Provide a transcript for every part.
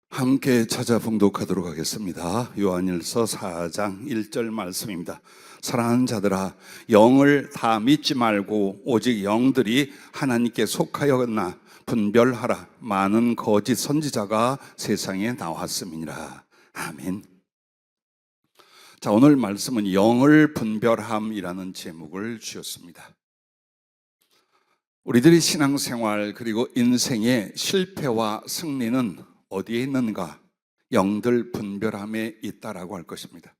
함께 찾아 봉독하도록 하겠습니다. 요한일서 4장 1절 말씀입니다. 사랑하는 자들아, 영을 다 믿지 말고 오직 영들이 하나님께 속하였나 분별하라. 많은 거짓 선지자가 세상에 나왔음이니라. 아멘. 자, 오늘 말씀은 영을 분별함이라는 제목을 주었습니다. 우리들의 신앙생활 그리고 인생의 실패와 승리는 어디에 있는가? 영들 분별함에 있다라고 할 것입니다.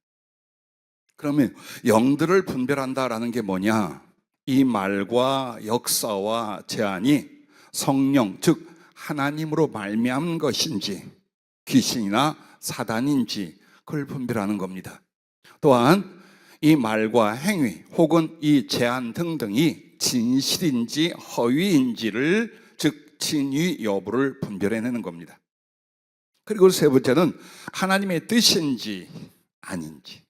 그러면 영들을 분별한다라는 게 뭐냐? 이 말과 역사와 제안이 성령, 즉 하나님으로 말미암은 것인지 귀신이나 사단인지 그걸 분별하는 겁니다. 또한 이 말과 행위 혹은 이 제안 등등이 진실인지 허위인지를, 즉 진위 여부를 분별해내는 겁니다. 그리고 세 번째는 하나님의 뜻인지 아닌지.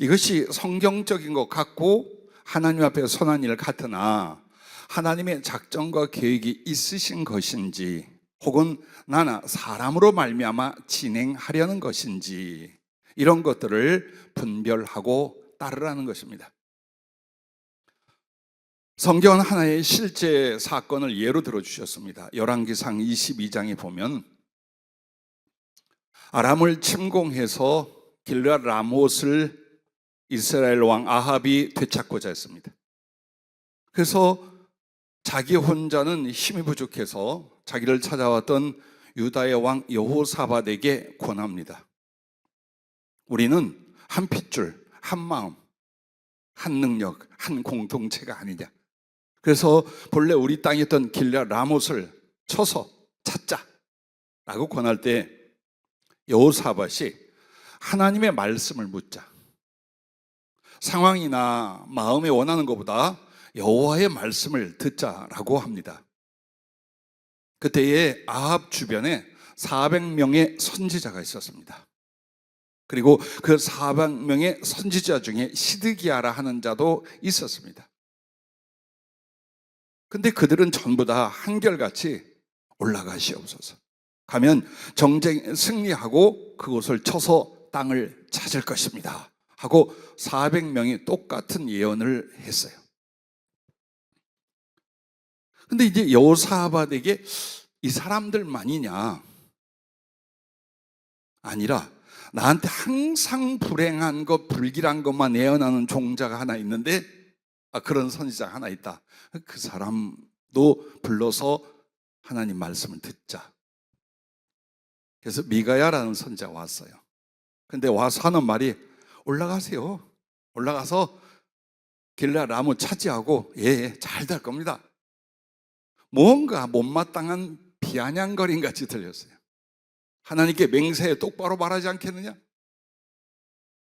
이것이 성경적인 것 같고 하나님 앞에 선한 일 같으나 하나님의 작정과 계획이 있으신 것인지 혹은 나나 사람으로 말미암아 진행하려는 것인지 이런 것들을 분별하고 따르라는 것입니다. 성경은 하나의 실제 사건을 예로 들어주셨습니다. 열왕기상 22장에 보면 아람을 침공해서 길르앗 라못을 이스라엘 왕 아합이 되찾고자 했습니다. 그래서 자기 혼자는 힘이 부족해서 자기를 찾아왔던 유다의 왕 여호사밧에게 권합니다. 우리는 한 핏줄, 한 마음, 한 능력, 한 공동체가 아니냐. 그래서 본래 우리 땅에 있던 길르앗 라못을 쳐서 찾자라고 권할 때 여호사밧이 하나님의 말씀을 묻자. 상황이나 마음에 원하는 것보다 여호와의 말씀을 듣자라고 합니다. 그때에 아합 주변에 400명의 선지자가 있었습니다. 그리고 그 400명의 선지자 중에 시드기야라 하는 자도 있었습니다. 근데 그들은 전부 다 한결같이 올라가시옵소서. 가면 정쟁 승리하고 그곳을 쳐서 땅을 찾을 것입니다 하고 400명이 똑같은 예언을 했어요. 근데 이제 여호사밧에게 이 사람들만이냐? 아니라 나한테 항상 불행한 것, 불길한 것만 예언하는 종자가 하나 있는데, 그런 선지자가 하나 있다. 그 사람도 불러서 하나님 말씀을 듣자. 그래서 미가야라는 선지자가 왔어요. 근데 와서 하는 말이 올라가세요. 올라가서 길르앗 라못 차지하고 잘 될 겁니다. 뭔가 못마땅한 비아냥거림 같이 들렸어요. 하나님께 맹세에 똑바로 말하지 않겠느냐?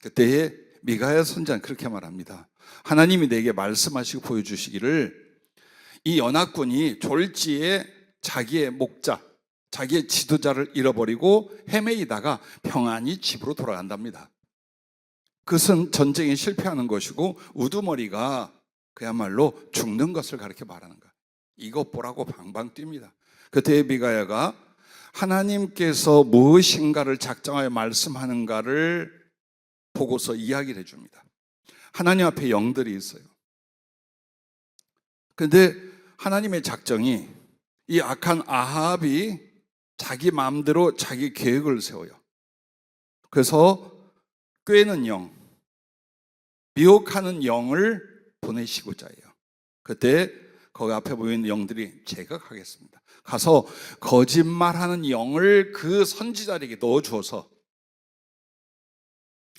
그때에 미가야 선지자는 그렇게 말합니다. 하나님이 내게 말씀하시고 보여주시기를 이 연합군이 졸지에 자기의 목자, 자기의 지도자를 잃어버리고 헤매이다가 평안히 집으로 돌아간답니다. 그것은 전쟁에 실패하는 것이고 우두머리가 그야말로 죽는 것을 가르쳐 말하는 거야. 이것 보라고 방방 뜁니다. 그때 미가야가 하나님께서 무엇인가를 작정하여 말씀하는가를 보고서 이야기를 해줍니다. 하나님 앞에 영들이 있어요. 그런데 하나님의 작정이 이 악한 아합이 자기 마음대로 자기 계획을 세워요. 그래서 꾀는 영, 미혹하는 영을 보내시고자 해요. 그때 거기 앞에 보이는 영들이 제가 가겠습니다. 가서 거짓말하는 영을 그 선지자에게 넣어주어서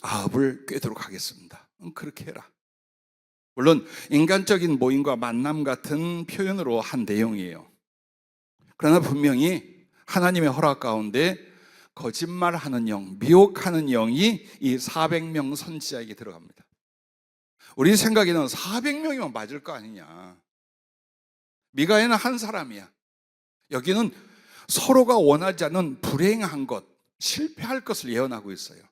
아합을 꾀도록 하겠습니다. 그렇게 해라. 물론 인간적인 모임과 만남 같은 표현으로 한 내용이에요. 그러나 분명히 하나님의 허락 가운데 거짓말하는 영, 미혹하는 영이 이 400명 선지자에게 들어갑니다. 우리 생각에는 400명이면 맞을 거 아니냐. 미가야는 한 사람이야. 여기는 서로가 원하지 않는 불행한 것, 실패할 것을 예언하고 있어요.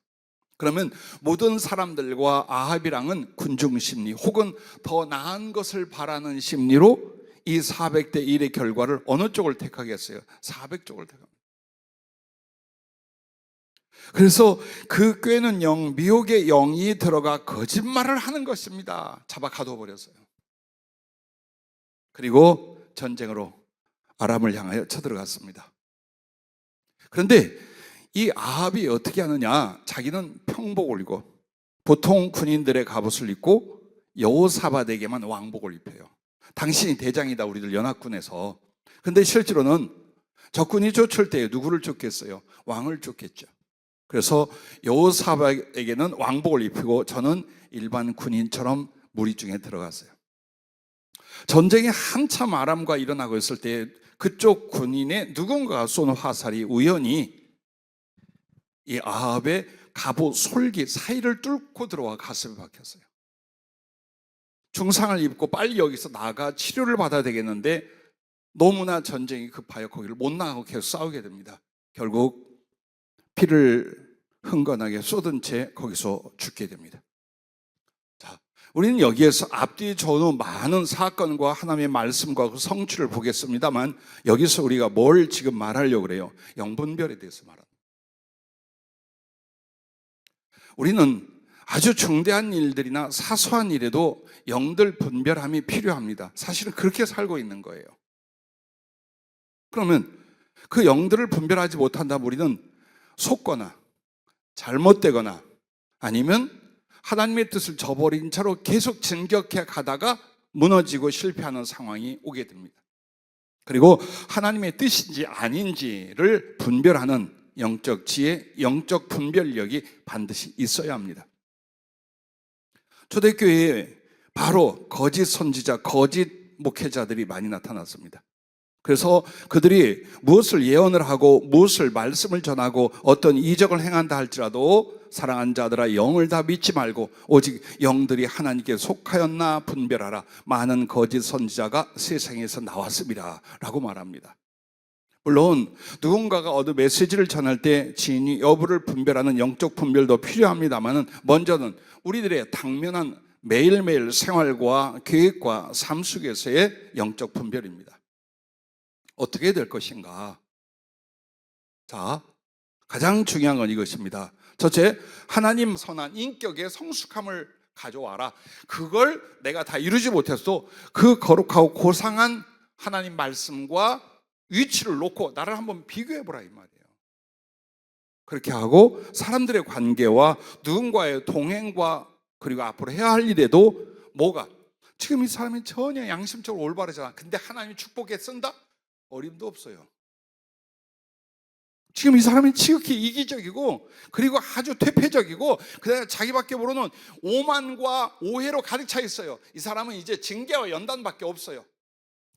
그러면 모든 사람들과 아합이랑은 군중심리 혹은 더 나은 것을 바라는 심리로 이 400대 1의 결과를 어느 쪽을 택하겠어요? 400쪽을 택합니다. 그래서 그 꾀는 영, 미혹의 영이 들어가 거짓말을 하는 것입니다. 잡아 가둬버렸어요. 그리고 전쟁으로 아람을 향하여 쳐들어갔습니다. 그런데 이 아합이 어떻게 하느냐? 자기는 평복을 입고 보통 군인들의 갑옷을 입고 여호사밧에게만 왕복을 입혀요. 당신이 대장이다, 우리들 연합군에서. 근데 실제로는 적군이 쫓을 때 누구를 쫓겠어요? 왕을 쫓겠죠. 그래서 여호사밧에게는 왕복을 입히고 저는 일반 군인처럼 무리 중에 들어갔어요. 전쟁이 한참 아람과 일어나고 있을 때 그쪽 군인의 누군가가 쏜 화살이 우연히 이 아합의 갑옷 솔기 사이를 뚫고 들어와 가슴에 박혔어요. 중상을 입고 빨리 여기서 나가 치료를 받아야 되겠는데 너무나 전쟁이 급하여 거기를 못 나가고 계속 싸우게 됩니다. 결국 피를 흥건하게 쏟은 채 거기서 죽게 됩니다. 자, 우리는 여기에서 앞뒤 전후 많은 사건과 하나님의 말씀과 그 성취를 보겠습니다만 여기서 우리가 뭘 지금 말하려고 그래요? 영분별에 대해서 말합니다. 우리는 아주 중대한 일들이나 사소한 일에도 영들 분별함이 필요합니다. 사실은 그렇게 살고 있는 거예요. 그러면 그 영들을 분별하지 못한다면 우리는 속거나 잘못되거나 아니면 하나님의 뜻을 저버린 채로 계속 진격해 가다가 무너지고 실패하는 상황이 오게 됩니다. 그리고 하나님의 뜻인지 아닌지를 분별하는 영적 지혜, 영적 분별력이 반드시 있어야 합니다. 초대교회에 바로 거짓 선지자, 거짓 목회자들이 많이 나타났습니다. 그래서 그들이 무엇을 예언을 하고 무엇을 말씀을 전하고 어떤 이적을 행한다 할지라도 사랑하는 자들아 영을 다 믿지 말고 오직 영들이 하나님께 속하였나 분별하라. 많은 거짓 선지자가 세상에서 나왔습니다 라고 말합니다. 물론 누군가가 어느 메시지를 전할 때 진위 여부를 분별하는 영적 분별도 필요합니다만 먼저는 우리들의 당면한 매일매일 생활과 계획과 삶 속에서의 영적 분별입니다. 어떻게 될 것인가? 자, 가장 중요한 건 이것입니다. 첫째, 하나님 선한 인격의 성숙함을 가져와라. 그걸 내가 다 이루지 못했어도 그 거룩하고 고상한 하나님 말씀과 위치를 놓고 나를 한번 비교해보라 이 말이에요. 그렇게 하고 사람들의 관계와 누군가의 동행과 그리고 앞으로 해야 할 일에도 뭐가 지금 이 사람이 전혀 양심적으로 올바르잖아. 근데 하나님이 축복에 쓴다? 어림도 없어요. 지금 이 사람이 지극히 이기적이고 그리고 아주 퇴폐적이고 그다음에 자기밖에 모르는 오만과 오해로 가득 차 있어요. 이 사람은 이제 징계와 연단밖에 없어요.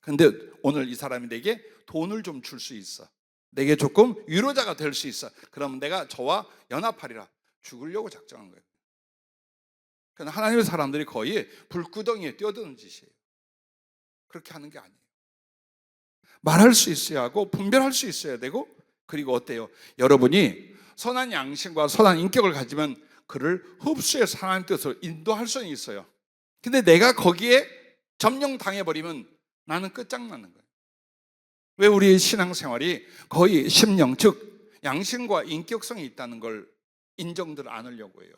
근데 오늘 이 사람이 내게 돈을 좀 줄 수 있어. 내게 조금 위로자가 될 수 있어. 그러면 내가 저와 연합하리라. 죽으려고 작정한 거예요. 그러나 하나님의 사람들이 거의 불구덩이에 뛰어드는 짓이에요. 그렇게 하는 게 아니에요. 말할 수 있어야 하고 분별할 수 있어야 되고 그리고 어때요? 여러분이 선한 양심과 선한 인격을 가지면 그를 흡수해서 하나님 뜻으로 인도할 수는 있어요. 근데 내가 거기에 점령당해버리면 나는 끝장나는 거예요. 왜 우리의 신앙생활이 거의 심령, 즉 양심과 인격성이 있다는 걸 인정들 안 하려고 해요.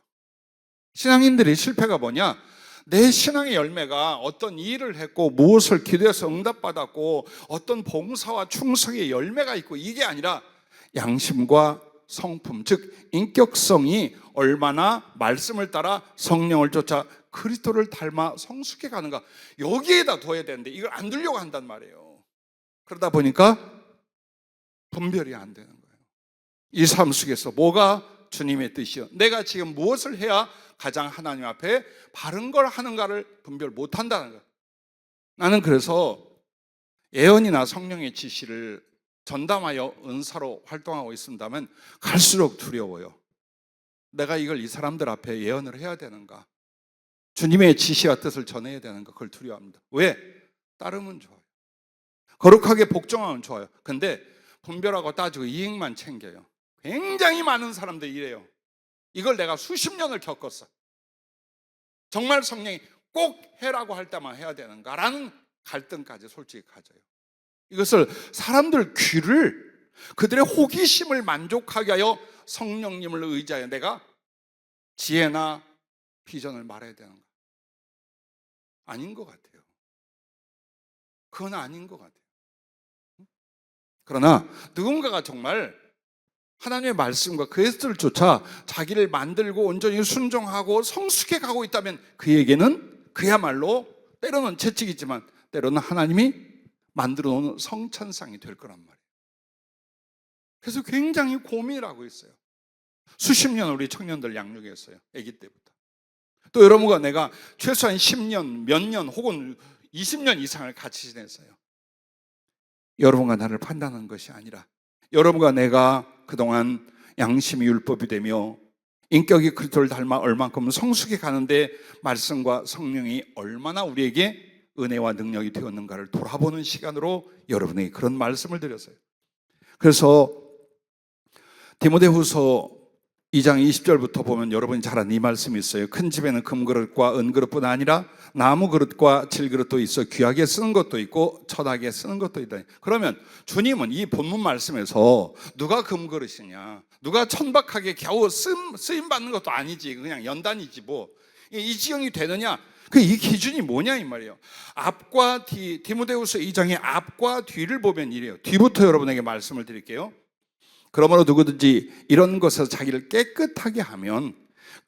신앙인들의 실패가 뭐냐? 내 신앙의 열매가 어떤 일을 했고 무엇을 기도해서 응답받았고 어떤 봉사와 충성의 열매가 있고 이게 아니라 양심과 성품, 즉 인격성이 얼마나 말씀을 따라 성령을 쫓아 그리스도를 닮아 성숙해 가는가, 여기에다 둬야 되는데 이걸 안 두려고 한단 말이에요. 그러다 보니까 분별이 안 되는 거예요. 이 삶 속에서 뭐가 주님의 뜻이요, 내가 지금 무엇을 해야 가장 하나님 앞에 바른 걸 하는가를 분별 못한다는 거예요. 나는 그래서 예언이나 성령의 지시를 전담하여 은사로 활동하고 있습니다만 갈수록 두려워요. 내가 이걸 이 사람들 앞에 예언을 해야 되는가, 주님의 지시와 뜻을 전해야 되는가, 그걸 두려워합니다. 왜? 따르면 좋아요. 거룩하게 복종하면 좋아요. 근데 분별하고 따지고 이익만 챙겨요. 굉장히 많은 사람들이 이래요. 이걸 내가 수십 년을 겪었어. 정말 성령이 꼭 해라고 할 때만 해야 되는가라는 갈등까지 솔직히 가져요. 이것을 사람들 귀를 그들의 호기심을 만족하게 하여 성령님을 의지하여 내가 지혜나 비전을 말해야 되는가? 아닌 것 같아요. 그건 아닌 것 같아요. 그러나 누군가가 정말 하나님의 말씀과 그 혜택을 쫓아 자기를 만들고 온전히 순종하고 성숙해 가고 있다면 그에게는 그야말로 때로는 채찍이지만 때로는 하나님이 만들어 놓은 성찬상이 될 거란 말이에요. 그래서 굉장히 고민을 하고 있어요. 수십 년 우리 청년들 양육했어요. 아기 때부터. 또 여러분과 내가 최소한 10년, 몇 년 혹은 20년 이상을 같이 지냈어요. 여러분과 나를 판단하는 것이 아니라 여러분과 내가 그동안 양심이 율법이 되며 인격이 그리스도를 닮아 얼만큼 성숙해 가는데 말씀과 성령이 얼마나 우리에게 은혜와 능력이 되었는가를 돌아보는 시간으로 여러분에게 그런 말씀을 드렸어요. 그래서 디모데후서 2장 20절부터 보면 여러분이 잘 아는 이 말씀이 있어요. 큰 집에는 금그릇과 은그릇뿐 아니라 나무 그릇과 질그릇도 있어 귀하게 쓰는 것도 있고 천하게 쓰는 것도 있다. 그러면 주님은 이 본문 말씀에서 누가 금그릇이냐, 누가 천박하게 겨우 쓰임 받는 것도 아니지, 그냥 연단이지 뭐 이 지경이 되느냐, 이 기준이 뭐냐 이 말이에요. 앞과 뒤, 디모데후서 2장의 앞과 뒤를 보면 이래요. 뒤부터 여러분에게 말씀을 드릴게요. 그러므로 누구든지 이런 것에서 자기를 깨끗하게 하면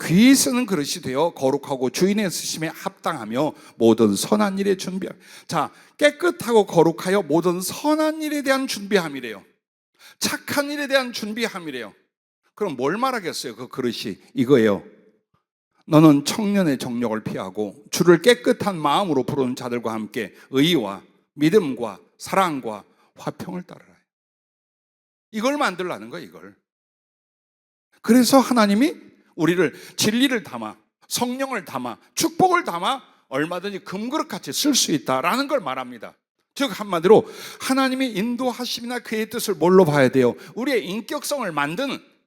귀히 쓰는 그릇이 되어 거룩하고 주인의 쓰심에 합당하며 모든 선한 일에 준비함. 자, 깨끗하고 거룩하여 모든 선한 일에 대한 준비함이래요. 착한 일에 대한 준비함이래요. 그럼 뭘 말하겠어요? 그 그릇이 이거예요. 너는 청년의 정욕을 피하고 주를 깨끗한 마음으로 부르는 자들과 함께 의와 믿음과 사랑과 화평을 따르라. 이걸 만들라는 거야, 이걸. 그래서 하나님이 우리를 진리를 담아, 성령을 담아, 축복을 담아 얼마든지 금그릇같이 쓸 수 있다라는 걸 말합니다. 즉 한마디로 하나님의 인도하심이나 그의 뜻을 뭘로 봐야 돼요? 우리의 인격성을 만드는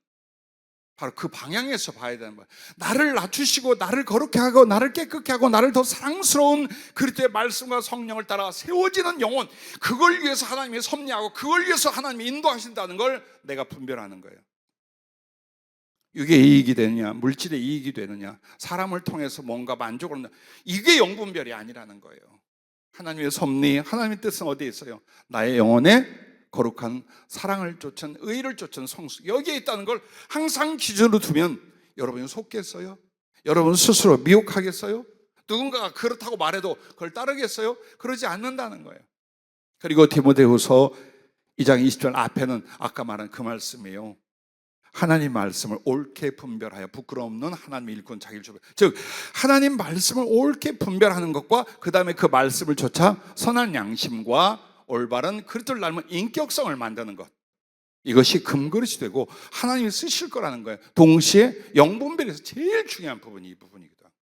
바로 그 방향에서 봐야 되는 거예요. 나를 낮추시고 나를 거룩해 하고 나를 깨끗게 하고 나를 더 사랑스러운 그리스도의 말씀과 성령을 따라 세워지는 영혼, 그걸 위해서 하나님이 섭리하고 그걸 위해서 하나님이 인도하신다는 걸 내가 분별하는 거예요. 이게 이익이 되느냐, 물질의 이익이 되느냐, 사람을 통해서 뭔가 만족을 얻느냐, 이게 영분별이 아니라는 거예요. 하나님의 섭리, 하나님의 뜻은 어디에 있어요? 나의 영혼에 거룩한 사랑을 쫓은, 의를 쫓은 성숙, 여기에 있다는 걸 항상 기준으로 두면 여러분이 속겠어요? 여러분 스스로 미혹하겠어요? 누군가가 그렇다고 말해도 그걸 따르겠어요? 그러지 않는다는 거예요. 그리고 디모데후서 2장 20절 앞에는 아까 말한 그 말씀이에요. 하나님 말씀을 옳게 분별하여 부끄러움 없는 하나님의 일꾼 자기를 주변. 즉 하나님 말씀을 옳게 분별하는 것과 그 다음에 그 말씀을 쫓아 선한 양심과 올바른 그리스도를 닮은 인격성을 만드는 것, 이것이 금그릇이 되고 하나님이 쓰실 거라는 거예요. 동시에 영분별에서 제일 중요한 부분이 이 부분이기도 합니다.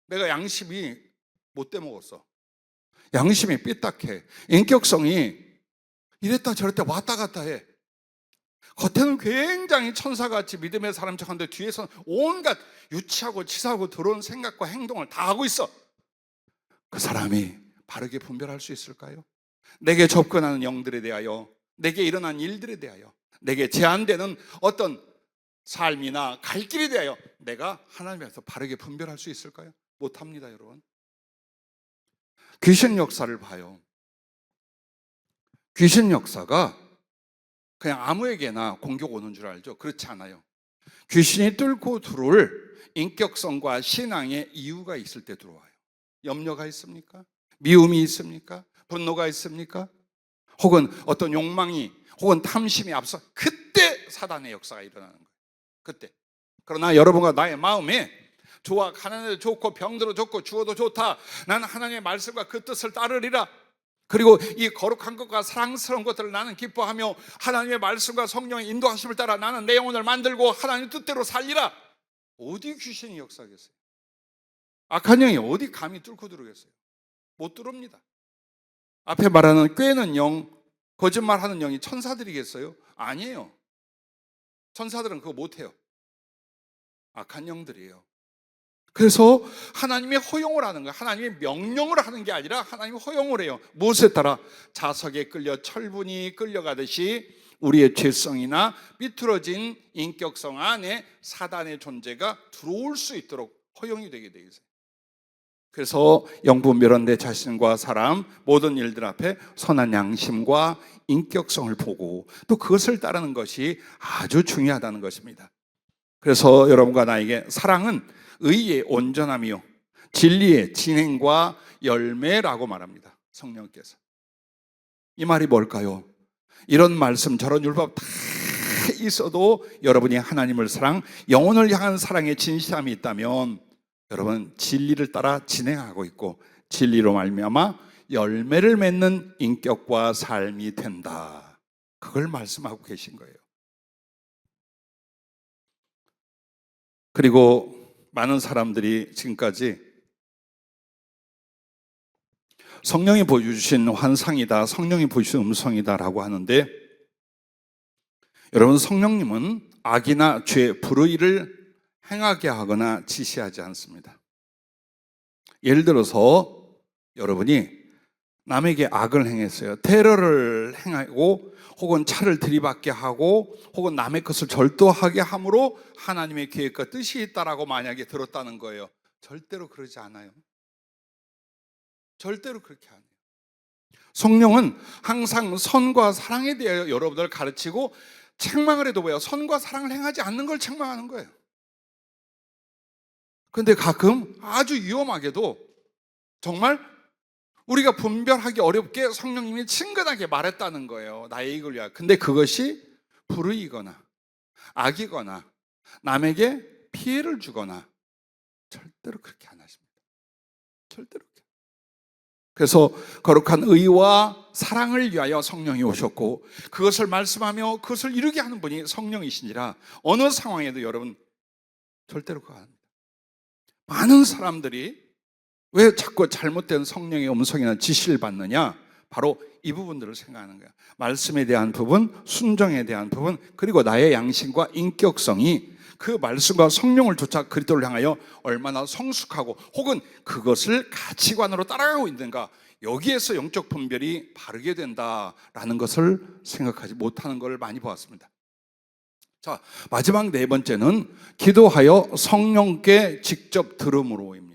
내가 양심이 못돼 먹었어. 양심이 삐딱해. 인격성이 이랬다 저랬다 왔다 갔다 해. 겉에는 굉장히 천사같이 믿음의 사람 척한데 뒤에서는 온갖 유치하고 치사하고 더러운 생각과 행동을 다 하고 있어. 그 사람이 바르게 분별할 수 있을까요? 내게 접근하는 영들에 대하여, 내게 일어난 일들에 대하여, 내게 제한되는 어떤 삶이나 갈 길에 대하여 내가 하나님에서 바르게 분별할 수 있을까요? 못합니다, 여러분. 귀신 역사를 봐요. 귀신 역사가 그냥 아무에게나 공격 오는 줄 알죠? 그렇지 않아요. 귀신이 뚫고 들어올 인격성과 신앙의 이유가 있을 때 들어와요. 염려가 있습니까? 미움이 있습니까? 분노가 있습니까? 혹은 어떤 욕망이 혹은 탐심이 앞서 그때 사단의 역사가 일어나는 거예요. 그때. 그러나 여러분과 나의 마음에 좋아, 가난해도 좋고 병들어도 좋고 죽어도 좋다, 나는 하나님의 말씀과 그 뜻을 따르리라, 그리고 이 거룩한 것과 사랑스러운 것들을 나는 기뻐하며 하나님의 말씀과 성령의 인도하심을 따라 나는 내 영혼을 만들고 하나님의 뜻대로 살리라. 어디 귀신이 역사하겠어요? 악한 영이 어디 감히 뚫고 들어오겠어요? 못 들어옵니다. 앞에 말하는 꾀는 영, 거짓말하는 영이 천사들이겠어요? 아니에요. 천사들은 그거 못해요. 악한 영들이에요. 그래서 하나님이 허용을 하는 거예요. 하나님이 명령을 하는 게 아니라 하나님이 허용을 해요. 무엇에 따라? 자석에 끌려 철분이 끌려가듯이 우리의 죄성이나 삐뚤어진 인격성 안에 사단의 존재가 들어올 수 있도록 허용이 되게 되어 있어요. 그래서 영분별은 내 자신과 사람 모든 일들 앞에 선한 양심과 인격성을 보고 또 그것을 따르는 것이 아주 중요하다는 것입니다. 그래서 여러분과 나에게 사랑은 의의 온전함이요 진리의 진행과 열매라고 말합니다. 성령께서. 이 말이 뭘까요? 이런 말씀 저런 율법 다 있어도 여러분이 하나님을 사랑, 영혼을 향한 사랑의 진실함이 있다면 여러분 진리를 따라 진행하고 있고 진리로 말미암아 열매를 맺는 인격과 삶이 된다. 그걸 말씀하고 계신 거예요. 그리고 많은 사람들이 지금까지 성령이 보여주신 환상이다, 성령이 보여주신 음성이다라고 하는데 여러분 성령님은 악이나 죄, 불의를 행하게 하거나 지시하지 않습니다. 예를 들어서 여러분이 남에게 악을 행했어요. 테러를 행하고 혹은 차를 들이받게 하고 혹은 남의 것을 절도하게 함으로 하나님의 계획과 뜻이 있다라고 만약에 들었다는 거예요. 절대로 그러지 않아요. 절대로 그렇게 안 해요. 성령은 항상 선과 사랑에 대하여 여러분을 가르치고 책망을 해도 뭐예요? 선과 사랑을 행하지 않는 걸 책망하는 거예요. 그런데 가끔 아주 위험하게도 정말 우리가 분별하기 어렵게 성령님이 친근하게 말했다는 거예요. 나의 이익을 위하여. 근데 그것이 불의이거나 악이거나 남에게 피해를 주거나 절대로 그렇게 안 하십니다. 절대로. 그래서 거룩한 의와 사랑을 위하여 성령이 오셨고 그것을 말씀하며 그것을 이루게 하는 분이 성령이시니라 어느 상황에도 여러분 절대로 그거 안 합니다. 많은 사람들이 왜 자꾸 잘못된 성령의 음성이나 지시를 받느냐? 바로 이 부분들을 생각하는 거야. 말씀에 대한 부분, 순종에 대한 부분, 그리고 나의 양심과 인격성이 그 말씀과 성령을 쫓아 그리스도를 향하여 얼마나 성숙하고 혹은 그것을 가치관으로 따라가고 있는가, 여기에서 영적 분별이 바르게 된다라는 것을 생각하지 못하는 걸 많이 보았습니다. 자, 마지막 네 번째는 기도하여 성령께 직접 들음으로입니다.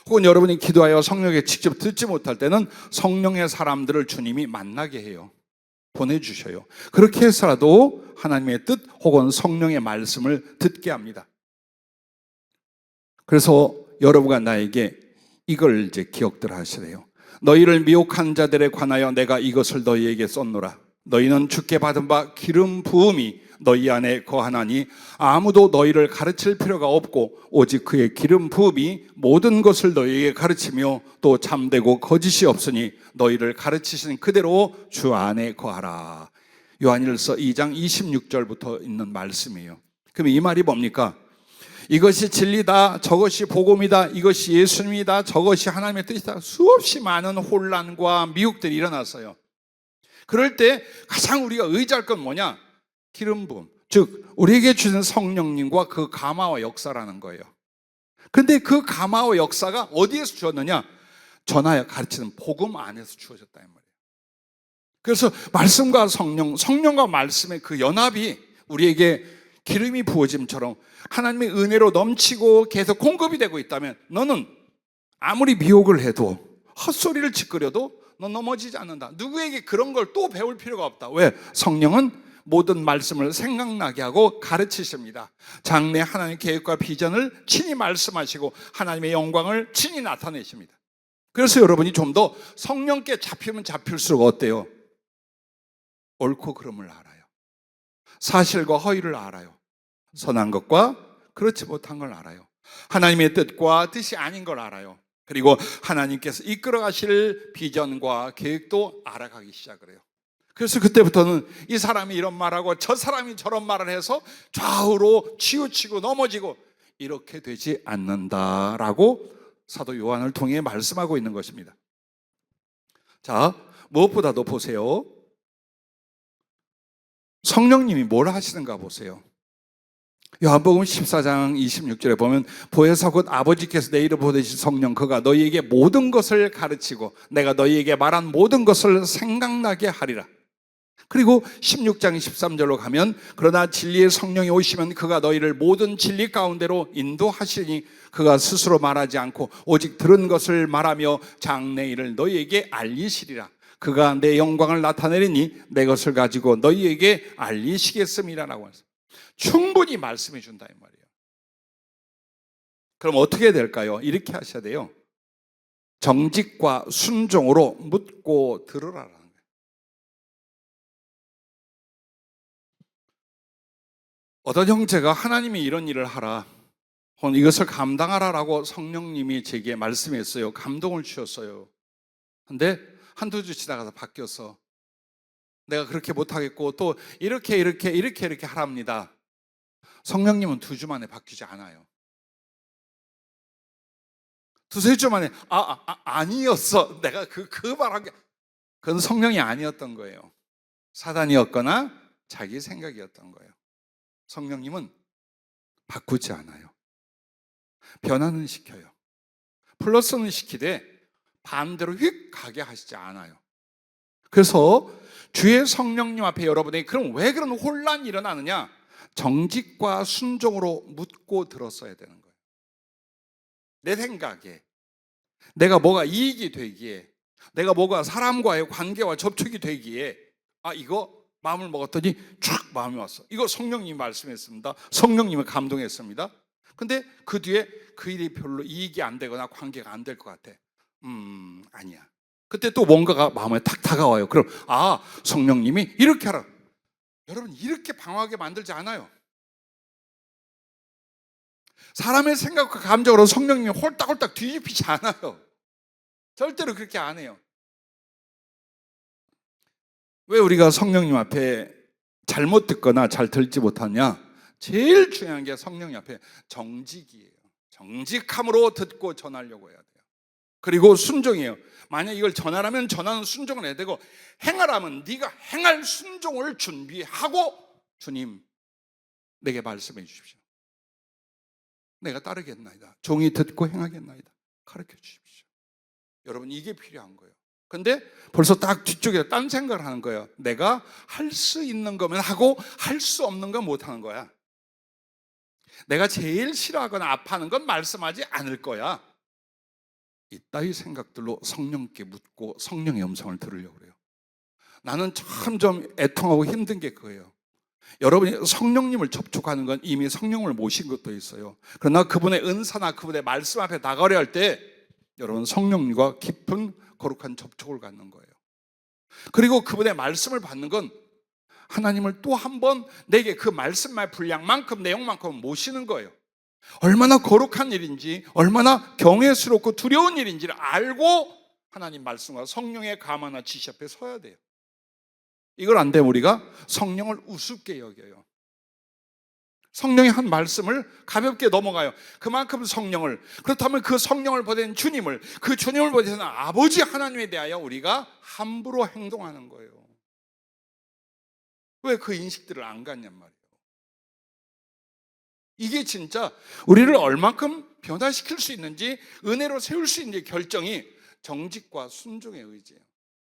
혹은 여러분이 기도하여 성령에게 직접 듣지 못할 때는 성령의 사람들을 주님이 만나게 해요. 보내주셔요. 그렇게 해서라도 하나님의 뜻 혹은 성령의 말씀을 듣게 합니다. 그래서 여러분과 나에게 이걸 이제 기억들 하셔야 돼요. 너희를 미혹한 자들에 관하여 내가 이것을 너희에게 썼노라. 너희는 주께 받은 바 기름 부음이 너희 안에 거하나니 아무도 너희를 가르칠 필요가 없고 오직 그의 기름 부음이 모든 것을 너희에게 가르치며 또 참되고 거짓이 없으니 너희를 가르치신 그대로 주 안에 거하라. 요한일서 2장 26절부터 있는 말씀이에요. 그럼 이 말이 뭡니까? 이것이 진리다, 저것이 복음이다, 이것이 예수님이다, 저것이 하나님의 뜻이다. 수없이 많은 혼란과 미혹들이 일어났어요. 그럴 때 가장 우리가 의지할 건 뭐냐? 기름 부음, 즉 우리에게 주신 성령님과 그 감화와 역사라는 거예요. 그런데 그 감화와 역사가 어디에서 주었느냐? 전하여 가르치는 복음 안에서 주어졌다 이 말이에요. 그래서 말씀과 성령과 말씀의 그 연합이 우리에게 기름이 부어짐처럼 하나님의 은혜로 넘치고 계속 공급이 되고 있다면 너는 아무리 미혹을 해도 헛소리를 짓거려도 너 넘어지지 않는다. 누구에게 그런 걸 또 배울 필요가 없다. 왜? 성령은 모든 말씀을 생각나게 하고 가르치십니다. 장래 하나님의 계획과 비전을 친히 말씀하시고 하나님의 영광을 친히 나타내십니다. 그래서 여러분이 좀 더 성령께 잡히면 잡힐수록 어때요? 옳고 그름을 알아요. 사실과 허위를 알아요. 선한 것과 그렇지 못한 걸 알아요. 하나님의 뜻과 뜻이 아닌 걸 알아요. 그리고 하나님께서 이끌어 가실 비전과 계획도 알아가기 시작을 해요. 그래서 그때부터는 이 사람이 이런 말하고 저 사람이 저런 말을 해서 좌우로 치우치고 넘어지고 이렇게 되지 않는다라고 사도 요한을 통해 말씀하고 있는 것입니다. 자, 무엇보다도 보세요. 성령님이 뭘 하시는가 보세요. 요한복음 14장 26절에 보면 보혜사 곧 아버지께서 내 이름으로 보내신 성령 그가 너희에게 모든 것을 가르치고 내가 너희에게 말한 모든 것을 생각나게 하리라. 그리고 16장 13절로 가면 그러나 진리의 성령이 오시면 그가 너희를 모든 진리 가운데로 인도하시니 그가 스스로 말하지 않고 오직 들은 것을 말하며 장래일을 너희에게 알리시리라. 그가 내 영광을 나타내리니 내 것을 가지고 너희에게 알리시겠음이라라고 해서 충분히 말씀해 준다 이 말이에요. 그럼 어떻게 될까요? 이렇게 하셔야 돼요. 정직과 순종으로 묻고 들으라라는 거예요. 어떤 형제가 하나님이 이런 일을 하라, 혹은 이것을 감당하라라고 성령님이 제게 말씀했어요. 감동을 주셨어요. 근데 한두 주 지나가서 바뀌어서 내가 그렇게 못하겠고 또 이렇게 하랍니다. 성령님은 2주 만에 바뀌지 않아요. 두세 주 만에 아니었어. 내가 그 말한 게 그건 성령이 아니었던 거예요. 사단이었거나 자기 생각이었던 거예요. 성령님은 바꾸지 않아요. 변화는 시켜요. 플러스는 시키되 반대로 휙 가게 하시지 않아요. 그래서 주의 성령님 앞에 여러분이 그럼 왜 그런 혼란이 일어나느냐? 정직과 순종으로 묻고 들었어야 되는 거예요. 내 생각에 내가 뭐가 이익이 되기에, 내가 뭐가 사람과의 관계와 접촉이 되기에 이거 마음을 먹었더니 쫙 마음이 왔어. 이거 성령님이 말씀했습니다. 성령님이 감동했습니다. 근데 그 뒤에 그 일이 별로 이익이 안 되거나 관계가 안 될 것 같아. 아니야. 그때 또 뭔가가 마음에 탁 다가와요. 그럼 성령님이 이렇게 하라. 여러분 이렇게 방황하게 만들지 않아요. 사람의 생각과 감정으로 성령님이 홀딱홀딱 뒤집히지 않아요. 절대로 그렇게 안 해요. 왜 우리가 성령님 앞에 잘못 듣거나 잘 들지 못하냐? 제일 중요한 게 성령님 앞에 정직이에요. 정직함으로 듣고 전하려고 해야 돼요. 그리고 순종이에요. 만약 이걸 전하라면 전하는 순종을 해야 되고, 행하라면 네가 행할 순종을 준비하고 주님 내게 말씀해 주십시오. 내가 따르겠나이다. 종이 듣고 행하겠나이다. 가르쳐 주십시오. 여러분 이게 필요한 거예요. 근데 벌써 딱 뒤쪽에 딴 생각을 하는 거예요. 내가 할 수 있는 거면 하고 할 수 없는 건 못 하는 거야. 내가 제일 싫어하거나 아파하는 건 말씀하지 않을 거야. 이따위 생각들로 성령께 묻고 성령의 음성을 들으려고 그래요. 나는 참 좀 애통하고 힘든 게 그거예요. 여러분이 성령님을 접촉하는 건 이미 성령을 모신 것도 있어요. 그러나 그분의 은사나 그분의 말씀 앞에 나가려 할 때 여러분 성령님과 깊은 거룩한 접촉을 갖는 거예요. 그리고 그분의 말씀을 받는 건 하나님을 또 한 번 내게 그 말씀의 분량만큼 내용만큼 모시는 거예요. 얼마나 거룩한 일인지, 얼마나 경외스럽고 두려운 일인지를 알고 하나님 말씀과 성령의 감화나 지시 앞에 서야 돼요. 이걸 안 되면 우리가 성령을 우습게 여겨요. 성령의 한 말씀을 가볍게 넘어가요. 그만큼 성령을, 그렇다면 그 성령을 보낸 주님을, 그 주님을 보내는 아버지 하나님에 대하여 우리가 함부로 행동하는 거예요. 왜 그 인식들을 안 갖냔 말이에요. 이게 진짜 우리를 얼만큼 변화시킬 수 있는지, 은혜로 세울 수 있는지 결정이 정직과 순종의 의지예요.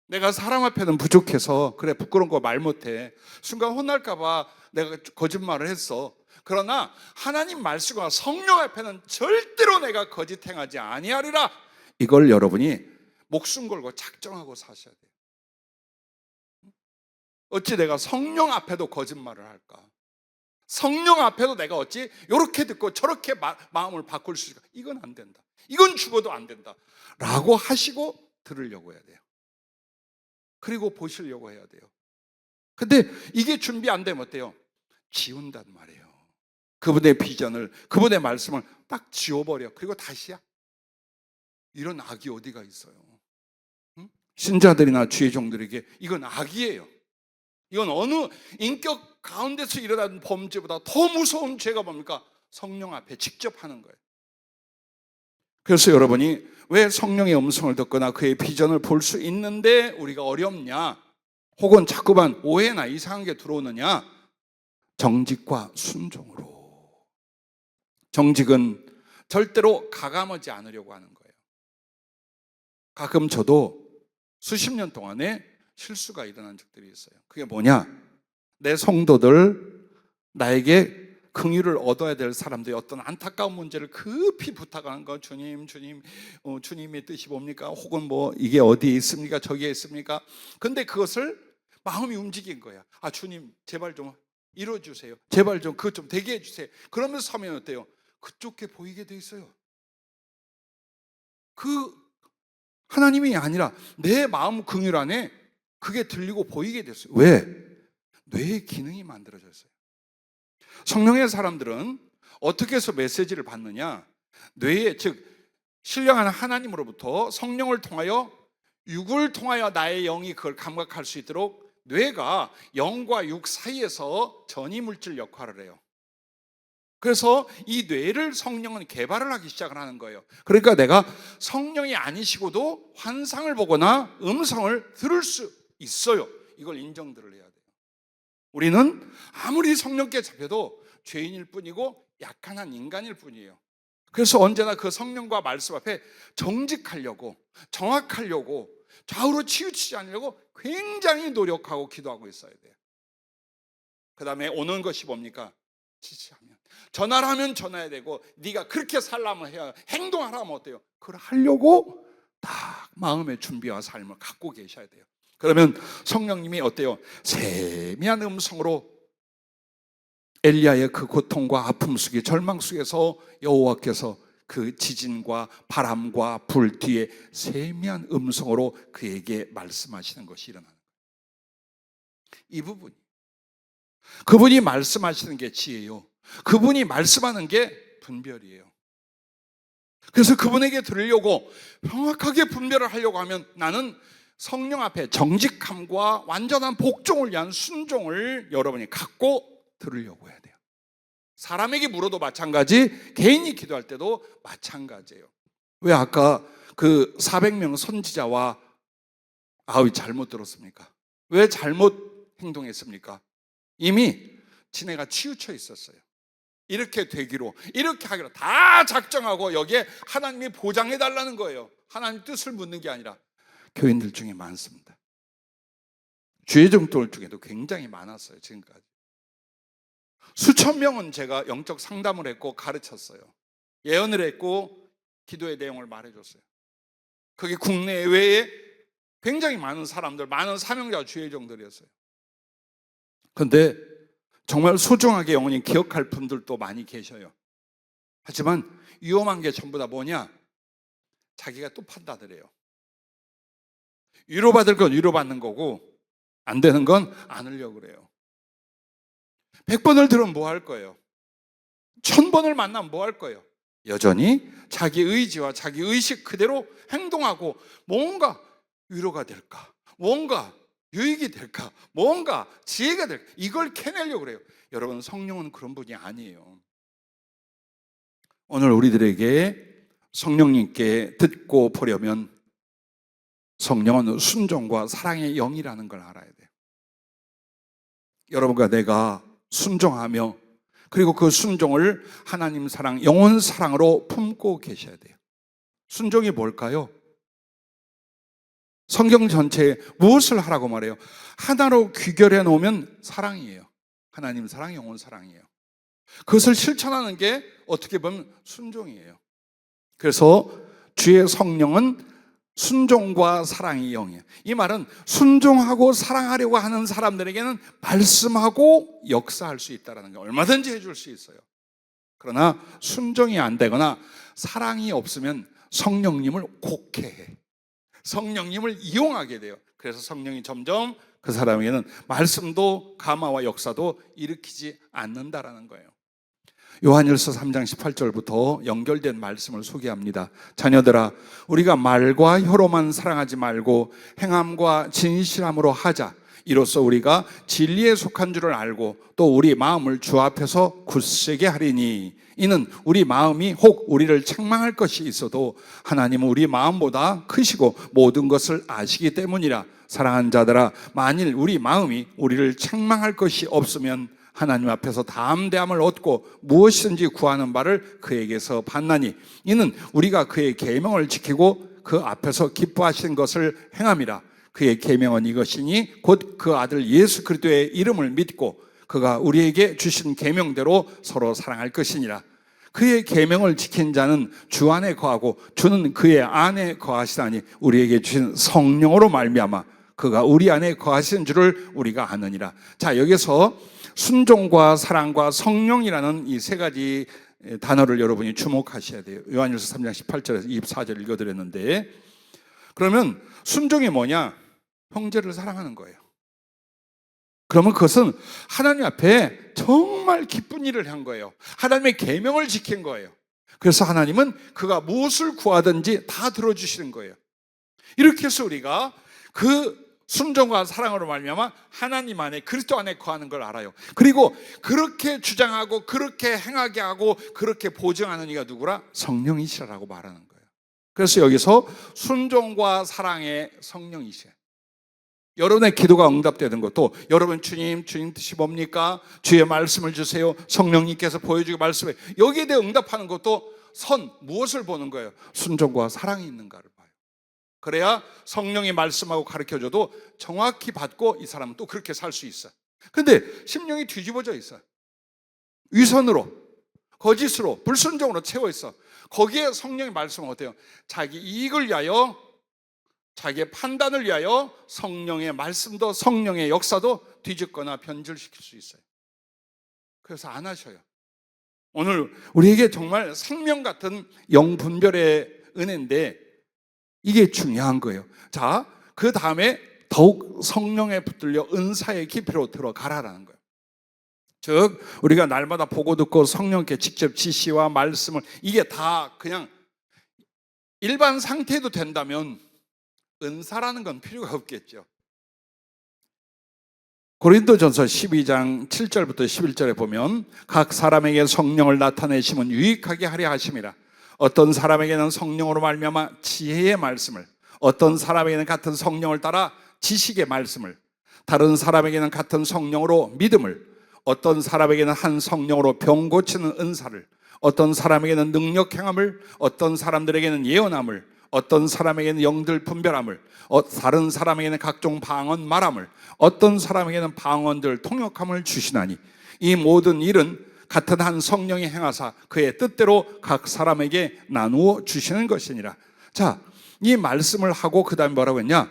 내가 사람 앞에는 부족해서 그래 부끄러운 거 말 못해, 순간 혼날까 봐 내가 거짓말을 했어. 그러나 하나님 말씀과 성령 앞에는 절대로 내가 거짓 행하지 아니하리라. 이걸 여러분이 목숨 걸고 작정하고 사셔야 돼요. 어찌 내가 성령 앞에도 거짓말을 할까? 성령 앞에도 내가 어찌 이렇게 듣고 저렇게 마음을 바꿀 수 있을까? 이건 안 된다. 이건 죽어도 안 된다 라고 하시고 들으려고 해야 돼요. 그리고 보시려고 해야 돼요. 근데 이게 준비 안 되면 어때요? 지운단 말이에요. 그분의 비전을, 그분의 말씀을 딱 지워버려. 그리고 다시야. 이런 악이 어디가 있어요? 신자들이나 주의 종들에게 이건 악이에요. 이건 어느 인격 가운데서 일어나는 범죄보다 더 무서운 죄가 뭡니까? 성령 앞에 직접 하는 거예요. 그래서 여러분이 왜 성령의 음성을 듣거나 그의 비전을 볼 수 있는데 우리가 어렵냐? 혹은 자꾸만 오해나 이상한 게 들어오느냐? 정직과 순종으로. 정직은 절대로 가감하지 않으려고 하는 거예요. 가끔 저도 수십 년 동안에 실수가 일어난 적들이 있어요. 그게 뭐냐? 내 성도들, 나에게 긍휼을 얻어야 될 사람들이 어떤 안타까운 문제를 급히 부탁하는 거, 주님, 주님의 뜻이 뭡니까? 혹은 뭐 이게 어디에 있습니까? 저기에 있습니까? 근데 그것을 마음이 움직인 거야. 아, 주님 제발 좀 이루어주세요. 제발 좀 그것 좀 되게 해주세요. 그러면서 하면 어때요? 그쪽에 보이게 돼 있어요. 그 하나님이 아니라 내 마음 긍휼 안에 그게 들리고 보이게 됐어요. 왜? 뇌의 기능이 만들어졌어요. 성령의 사람들은 어떻게 해서 메시지를 받느냐? 뇌에, 즉 신령한 하나님으로부터 성령을 통하여, 육을 통하여 나의 영이 그걸 감각할 수 있도록 뇌가 영과 육 사이에서 전이물질 역할을 해요. 그래서 이 뇌를 성령은 개발을 하기 시작을 하는 거예요. 그러니까 내가 성령이 아니시고도 환상을 보거나 음성을 들을 수 있어요. 이걸 인정들을 해야 돼요. 우리는 아무리 성령께 잡혀도 죄인일 뿐이고 약한 한 인간일 뿐이에요. 그래서 언제나 그 성령과 말씀 앞에 정직하려고, 정확하려고, 좌우로 치우치지 않으려고 굉장히 노력하고 기도하고 있어야 돼요. 그 다음에 오는 것이 뭡니까? 지지하면, 전화를 하면 전화해야 되고, 네가 그렇게 살라면 해야, 행동하라면 어때요? 그걸 하려고 딱 마음의 준비와 삶을 갖고 계셔야 돼요. 그러면 성령님이 어때요? 세미한 음성으로 엘리야의 그 고통과 아픔 속에, 절망 속에서 여호와께서 그 지진과 바람과 불 뒤에 세미한 음성으로 그에게 말씀하시는 것이 일어나는 거예요. 이 부분이, 그분이 말씀하시는 게 지혜요, 그분이 말씀하는 게 분별이에요. 그래서 그분에게 들으려고 정확하게 분별을 하려고 하면 나는 성령 앞에 정직함과 완전한 복종을 위한 순종을 여러분이 갖고 들으려고 해야 돼요. 사람에게 물어도 마찬가지, 개인이 기도할 때도 마찬가지예요. 왜 아까 그 400명 선지자와 아우이 잘못 들었습니까? 왜 잘못 행동했습니까? 이미 지네가 치우쳐 있었어요. 이렇게 되기로, 이렇게 하기로 다 작정하고 여기에 하나님이 보장해달라는 거예요. 하나님 뜻을 묻는 게 아니라. 교인들 중에 많습니다. 주의종들 중에도 굉장히 많았어요. 지금까지 수천 명은 제가 영적 상담을 했고 가르쳤어요. 예언을 했고 기도의 내용을 말해줬어요. 그게 국내 외에 굉장히 많은 사람들, 많은 사명자 주의종들이었어요. 그런데 정말 소중하게 영원히 기억할 분들도 많이 계셔요. 하지만 위험한 게 전부 다 뭐냐? 자기가 또 판단을 해요. 위로받을 건 위로받는 거고 안 되는 건 안 하려고 그래요. 100번을 들으면 뭐 할 거예요? 1000번을 만나면 뭐 할 거예요? 여전히 자기 의지와 자기 의식 그대로 행동하고 뭔가 위로가 될까? 뭔가 유익이 될까? 뭔가 지혜가 될까? 이걸 캐내려고 그래요. 여러분, 성령은 그런 분이 아니에요. 오늘 우리들에게 성령님께 듣고 보려면 성령은 순종과 사랑의 영이라는 걸 알아야 돼요. 여러분과 내가 순종하며 그리고 그 순종을 하나님 사랑, 영혼 사랑으로 품고 계셔야 돼요. 순종이 뭘까요? 성경 전체에 무엇을 하라고 말해요? 하나로 귀결해 놓으면 사랑이에요. 하나님 사랑, 영혼 사랑이에요. 그것을 실천하는 게 어떻게 보면 순종이에요. 그래서 주의 성령은 순종과 사랑의 영이에요. 이 말은 순종하고 사랑하려고 하는 사람들에게는 말씀하고 역사할 수 있다는 거, 얼마든지 해줄 수 있어요. 그러나 순종이 안 되거나 사랑이 없으면 성령님을 곡해해, 성령님을 이용하게 돼요. 그래서 성령이 점점 그 사람에게는 말씀도 감화와 역사도 일으키지 않는다라는 거예요. 요한일서 3장 18절부터 연결된 말씀을 소개합니다. 자녀들아, 우리가 말과 혀로만 사랑하지 말고 행함과 진실함으로 하자. 이로써 우리가 진리에 속한 줄을 알고 또 우리 마음을 주 앞에서 굳세게 하리니, 이는 우리 마음이 혹 우리를 책망할 것이 있어도 하나님은 우리 마음보다 크시고 모든 것을 아시기 때문이라. 사랑하는 자들아, 만일 우리 마음이 우리를 책망할 것이 없으면 하나님 앞에서 담대함을 얻고 무엇이든지 구하는 바를 그에게서 받나니, 이는 우리가 그의 계명을 지키고 그 앞에서 기뻐하신 것을 행함이라. 그의 계명은 이것이니 곧 그 아들 예수 그리스도의 이름을 믿고 그가 우리에게 주신 계명대로 서로 사랑할 것이니라. 그의 계명을 지킨 자는 주 안에 거하고 주는 그의 안에 거하시다니 우리에게 주신 성령으로 말미암아 그가 우리 안에 거하시는 줄을 우리가 아느니라. 자, 여기서 순종과 사랑과 성령이라는 이 세 가지 단어를 여러분이 주목하셔야 돼요. 요한일서 3장 18절에서 24절 읽어드렸는데, 그러면 순종이 뭐냐? 형제를 사랑하는 거예요. 그러면 그것은 하나님 앞에 정말 기쁜 일을 한 거예요. 하나님의 계명을 지킨 거예요. 그래서 하나님은 그가 무엇을 구하든지 다 들어주시는 거예요. 이렇게 해서 우리가 그 순종과 사랑으로 말미암아 하나님 안에 그리스도 안에 거하는 걸 알아요. 그리고 그렇게 주장하고 그렇게 행하게 하고 그렇게 보증하는 이가 누구라? 성령이시라고 말하는 거예요. 그래서 여기서 순종과 사랑의 성령이시에요. 여러분의 기도가 응답되는 것도 여러분 주님 뜻이 뭡니까? 주의 말씀을 주세요. 성령님께서 보여주기 말씀해. 여기에 대해 응답하는 것도 무엇을 보는 거예요? 순종과 사랑이 있는가를 봐요. 그래야 성령이 말씀하고 가르쳐줘도 정확히 받고 이 사람은 또 그렇게 살 수 있어요. 근데 심령이 뒤집어져 있어요. 위선으로, 거짓으로, 불순종으로 채워 있어. 거기에 성령의 말씀은 어때요? 자기 이익을 위하여, 자기의 판단을 위하여 성령의 말씀도 성령의 역사도 뒤집거나 변질시킬 수 있어요. 그래서 안 하셔요. 오늘 우리에게 정말 생명 같은 영분별의 은혜인데 이게 중요한 거예요. 자, 그 다음에 더욱 성령에 붙들려 은사의 깊이로 들어가라라는 거예요. 즉 우리가 날마다 보고 듣고 성령께 직접 지시와 말씀을, 이게 다 그냥 일반 상태도 된다면 은사라는 건 필요가 없겠죠. 고린도전서 12장 7절부터 11절에 보면 각 사람에게 성령을 나타내심은 유익하게 하려 하심이라. 어떤 사람에게는 성령으로 말미암아 지혜의 말씀을, 어떤 사람에게는 같은 성령을 따라 지식의 말씀을, 다른 사람에게는 같은 성령으로 믿음을, 어떤 사람에게는 한 성령으로 병 고치는 은사를, 어떤 사람에게는 능력 행함을, 어떤 사람들에게는 예언함을, 어떤 사람에게는 영들 분별함을, 다른 사람에게는 각종 방언 말함을, 어떤 사람에게는 방언들 통역함을 주시나니 이 모든 일은 같은 한 성령이 행하사 그의 뜻대로 각 사람에게 나누어 주시는 것이니라. 자, 이 말씀을 하고 그 다음에 뭐라고 했냐?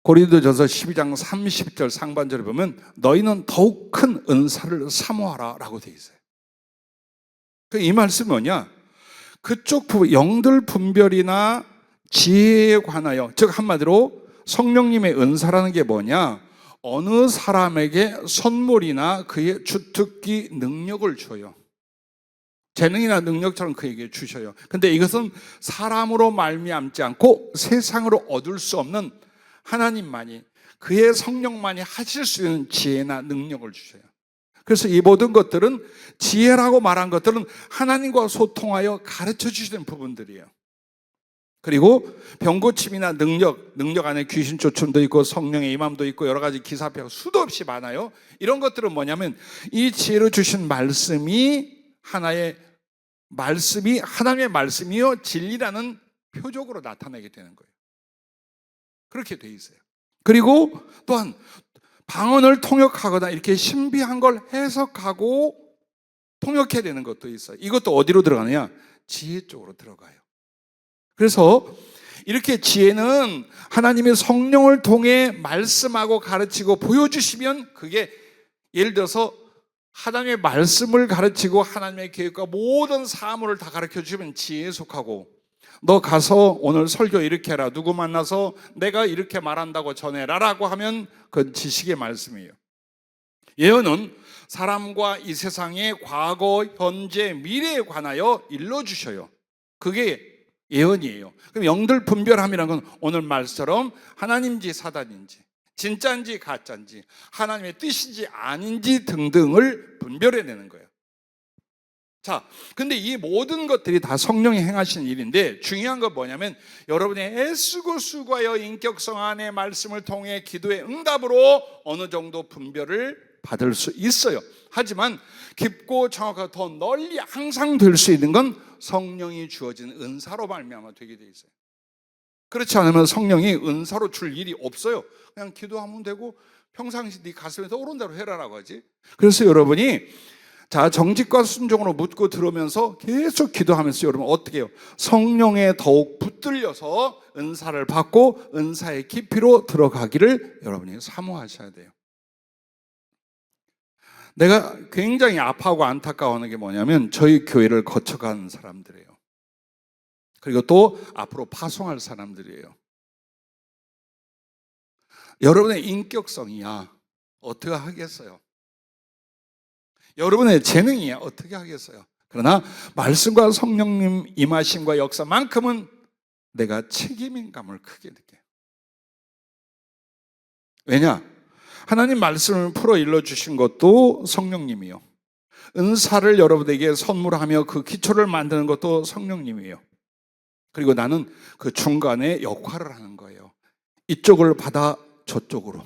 고린도전서 12장 30절 상반절에 보면 너희는 더욱 큰 은사를 사모하라 라고 되어 있어요. 이 말씀이 뭐냐? 그쪽 영들 분별이나 지혜에 관하여, 즉 한마디로 성령님의 은사라는 게 뭐냐? 어느 사람에게 선물이나 그의 주특기 능력을 줘요. 재능이나 능력처럼 그에게 주셔요. 근데 이것은 사람으로 말미암지 않고 세상으로 얻을 수 없는 하나님만이, 그의 성령만이 하실 수 있는 지혜나 능력을 주셔요. 그래서 이 모든 것들은, 지혜라고 말한 것들은 하나님과 소통하여 가르쳐 주시는 부분들이에요. 그리고 병고침이나 능력 안에 귀신 쫓음도 있고 성령의 임함도 있고 여러 가지 기사표가 수도 없이 많아요. 이런 것들은 뭐냐면 이 지혜로 주신 말씀이 하나님의 말씀이요 진리라는 표적으로 나타나게 되는 거예요. 그렇게 돼 있어요. 그리고 또한 방언을 통역하거나 이렇게 신비한 걸 해석하고 통역해야 되는 것도 있어요. 이것도 어디로 들어가느냐? 지혜 쪽으로 들어가요. 그래서 이렇게 지혜는 하나님의 성령을 통해 말씀하고 가르치고 보여주시면, 그게 예를 들어서 하나님의 말씀을 가르치고 하나님의 계획과 모든 사물을 다 가르쳐 주시면 지혜에 속하고, 너 가서 오늘 설교 이렇게 해라, 누구 만나서 내가 이렇게 말한다고 전해라 라고 하면 그건 지식의 말씀이에요. 예언은 사람과 이 세상의 과거, 현재, 미래에 관하여 일러주셔요. 그게 예언이에요. 그럼 영들 분별함이라는 건 오늘 말처럼 하나님인지 사단인지, 진짜인지 가짜인지, 하나님의 뜻인지 아닌지 등등을 분별해내는 거예요. 자, 근데 이 모든 것들이 다 성령이 행하시는 일인데 중요한 건 뭐냐면 여러분이 애쓰고 수고하여 인격성 안의 말씀을 통해 기도의 응답으로 어느 정도 분별을 받을 수 있어요. 하지만 깊고 정확하고 더 널리 항상 될 수 있는 건 성령이 주어진 은사로 말미암아 되게 돼 있어요. 그렇지 않으면 성령이 은사로 줄 일이 없어요. 그냥 기도하면 되고 평상시 네 가슴에서 오른 대로 해라라고 하지. 그래서 여러분이 자, 정직과 순종으로 묻고 들으면서 계속 기도하면서 여러분 어떻게 해요? 성령에 더욱 붙들려서 은사를 받고 은사의 깊이로 들어가기를 여러분이 사모하셔야 돼요. 내가 굉장히 아파하고 안타까워하는 게 뭐냐면 저희 교회를 거쳐간 사람들이에요. 그리고 또 앞으로 파송할 사람들이에요. 여러분의 인격성이야 어떻게 하겠어요? 여러분의 재능이야 어떻게 하겠어요? 그러나 말씀과 성령님 임하심과 역사만큼은 내가 책임감을 크게 느껴요. 왜냐? 하나님 말씀을 풀어 일러주신 것도 성령님이요, 은사를 여러분에게 선물하며 그 기초를 만드는 것도 성령님이에요. 그리고 나는 그 중간에 역할을 하는 거예요. 이쪽을 받아 저쪽으로,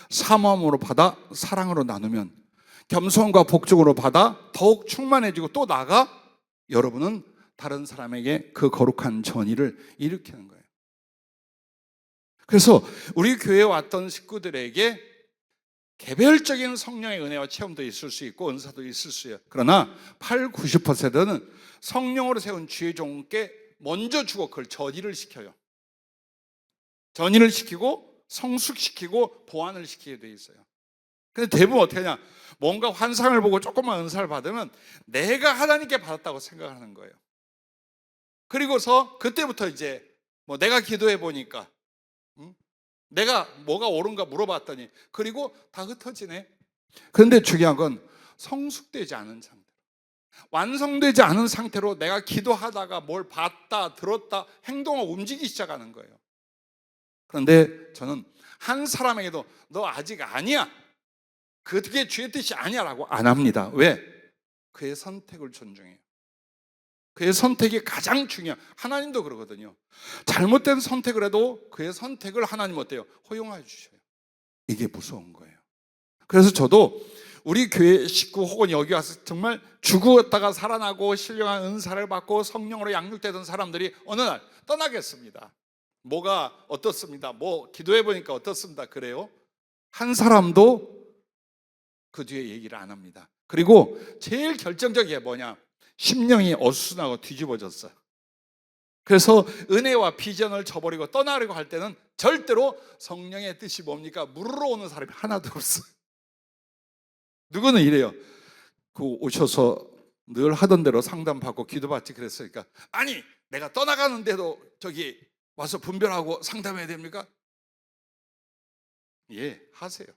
사모함으로 받아 사랑으로 나누면, 겸손과 복종으로 받아 더욱 충만해지고 또 나아가 여러분은 다른 사람에게 그 거룩한 전의를 일으키는 거예요. 그래서 우리 교회에 왔던 식구들에게 개별적인 성령의 은혜와 체험도 있을 수 있고 은사도 있을 수 있어요. 그러나 80-90%는 성령으로 세운 주의 종께 먼저 주고 그걸 전의를 시켜요. 전의를 시키고 성숙시키고 보완을 시키게 돼 있어요. 근데 대부분 어떻게 하냐, 뭔가 환상을 보고 조금만 은사를 받으면 내가 하나님께 받았다고 생각하는 거예요. 그리고서 그때부터 이제 뭐 내가 기도해 보니까 내가 뭐가 옳은가 물어봤더니, 그리고 다 흩어지네. 그런데 중요한 건 성숙되지 않은 상태, 완성되지 않은 상태로 내가 기도하다가 뭘 봤다 들었다 행동을 움직이기 시작하는 거예요. 그런데 저는 한 사람에게도 너 아직 아니야, 그게 주의 뜻이 아니야 라고 안 합니다. 왜? 그의 선택을 존중해요. 그의 선택이 가장 중요해요. 하나님도 그러거든요. 잘못된 선택을 해도 그의 선택을 하나님 어때요? 허용해 주셔요. 이게 무서운 거예요. 그래서 저도 우리 교회 식구 혹은 여기 와서 정말 죽었다가 살아나고 신령한 은사를 받고 성령으로 양육되던 사람들이 어느 날 떠나겠습니다. 뭐가 어떻습니다, 뭐 기도해 보니까 어떻습니다, 그래요? 한 사람도 그 뒤에 얘기를 안 합니다. 그리고 제일 결정적인 게 뭐냐, 심령이 어수선하고 뒤집어졌어요. 그래서 은혜와 비전을 저버리고 떠나려고 할 때는 절대로 성령의 뜻이 뭡니까? 물으러 오는 사람이 하나도 없어요. 누구는 이래요. 그 오셔서 늘 하던 대로 상담받고 기도받지 그랬으니까, 아니 내가 떠나가는데도 저기 와서 분별하고 상담해야 됩니까? 예, 하세요.